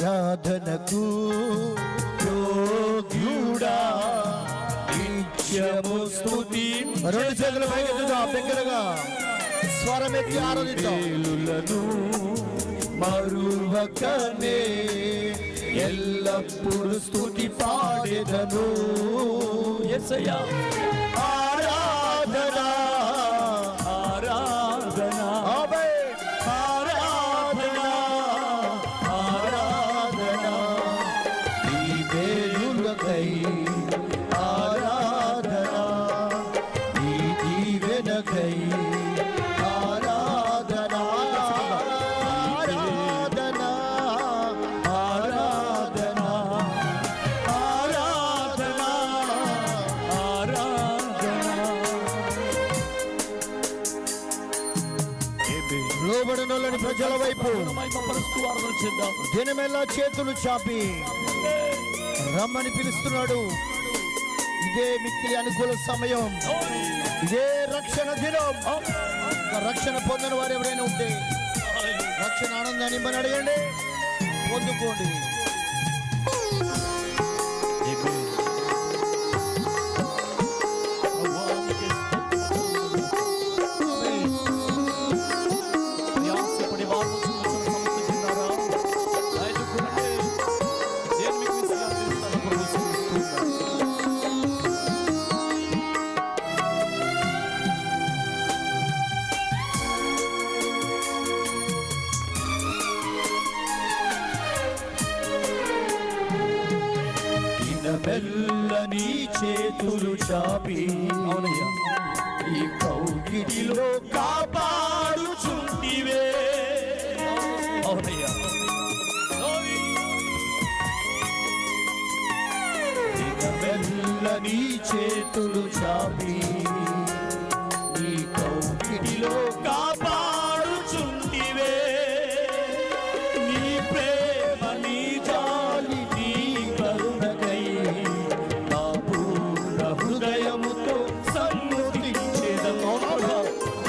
ఆరాధనకు యోగ్యుడా నిత్యము స్తుతి. రెండు చేతుల పైకెత్తుదాం, బిగ్గరగా స్వరమెత్తి ఆరాధిద్దాం. మరువకనే ఎల్లప్పుడు స్తుతి పాడెదను. యేసయ్యా ఆరాధనా ఆరాధనా ఆరాధనా ఆరాధనా ఈ వేలులకై ఆరాధనా ఈ దీవెనకై ఆరాధనా ఆరాధనా ఆరాధనా ఆరాధనా ఆరాధనా. లోబడినోళ్ళని ప్రజల వైపు దినమెల్లా చేతులు చాపి రమ్మని పిలుస్తున్నాడు. ఇదే మిక్కిలి అనుకూల సమయం, ఇదే రక్షణ దినం. రక్షణ పొందని వారు ఎవరైనా ఉంటే రక్షణ ఆనందాన్ని ఇమ్మని అడగండి, పొందుకోండి. నీ చేతులు చాపి ఈ కౌగిలిలో కాపాడుచుంటివే. నీ చేతులు చాపి ఈ కౌగిలిలో కాపాడుచుంటివే. నీ ప్రేమ నీ జాలి నీ కరుణకై హృదయముతో సన్నుతించెదను.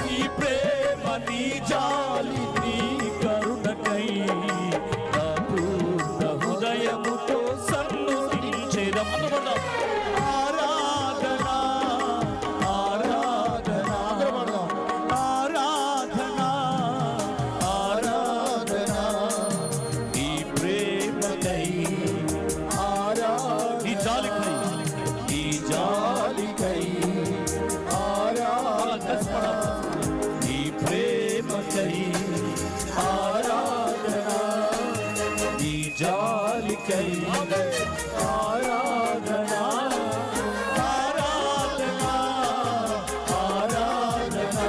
నీ ప్రేమ నీ జాలి నీ కరుణకై నా పూర్ణ హృదయముతో సన్నుతించెదను. ఆరాధనా ఆరాధనా ఆరాధనా ఆరాధనా నీ ప్రేమకై ఆరాధన నీ జాలికై నీ జాలికై ఆరాధన నీ ప్రేమకై ఆరాధన నీ జాలికై ఆరాధన ఆరాధన ఆరాధన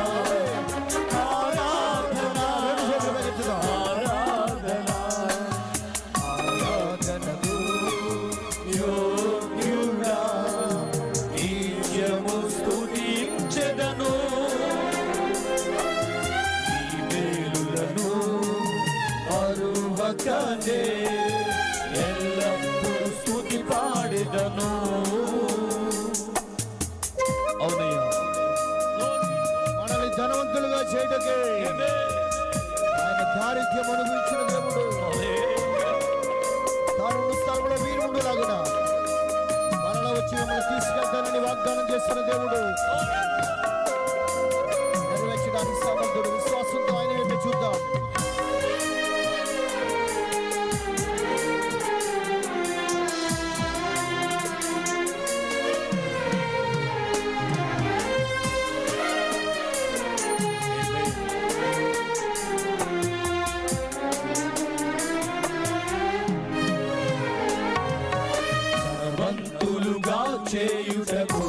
ఆరాధన ఆరాధన ఆరాధనకు యోగ్యుడా నిత్యము స్తుతించెదను. ఈ వేలులను మరువకనే ఎల్లప్పుడు స్తుతి పాడెదను. అవునయ్యా, మనల్ని ధనవంతులుగా చేయటకే ఆయన దారిద్ర్యం అనుభవించిన దేవుడు. తాను స్థలంలో వీరు ఉండులాగున మనలో వచ్చి మిమ్మల్ని తీసుకెళ్తానని వాగ్దానం చేస్తున్న దేవుడు. నెరవేర్చడానికి సమర్థుడు. విశ్వాసంతో ఆయన వైపు చూద్దాం. ధనవంతులుగా చేయుటకు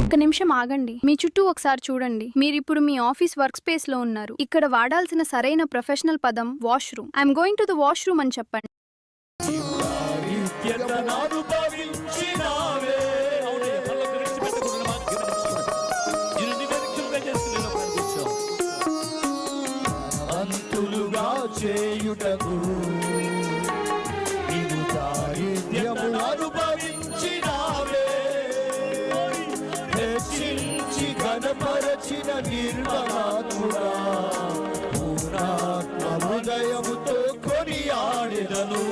ఒక నిమిషం ఆగండి. మీ చుట్టూ ఒకసారి చూడండి. మీరిప్పుడు మీ ఆఫీస్ వర్క్ స్పేస్ లో ఉన్నారు. ఇక్కడ వాడాల్సిన సరైన ప్రొఫెషనల్ పదం washroom. I'm going to the washroom అని చెప్పండి. చేయుటకు నీవు దారిద్ర్యము అనుభవించినావే, హెచ్చించి ఘనపరచిన నిర్మలాత్ముడా పూర్ణాత్మ హృదయముతో కొనియాడెదను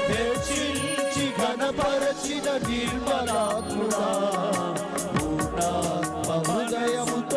హెచ్చించి ఘనపరచిన నిర్మలాత్ముడా పూర్ణాత్మ హృదయముతో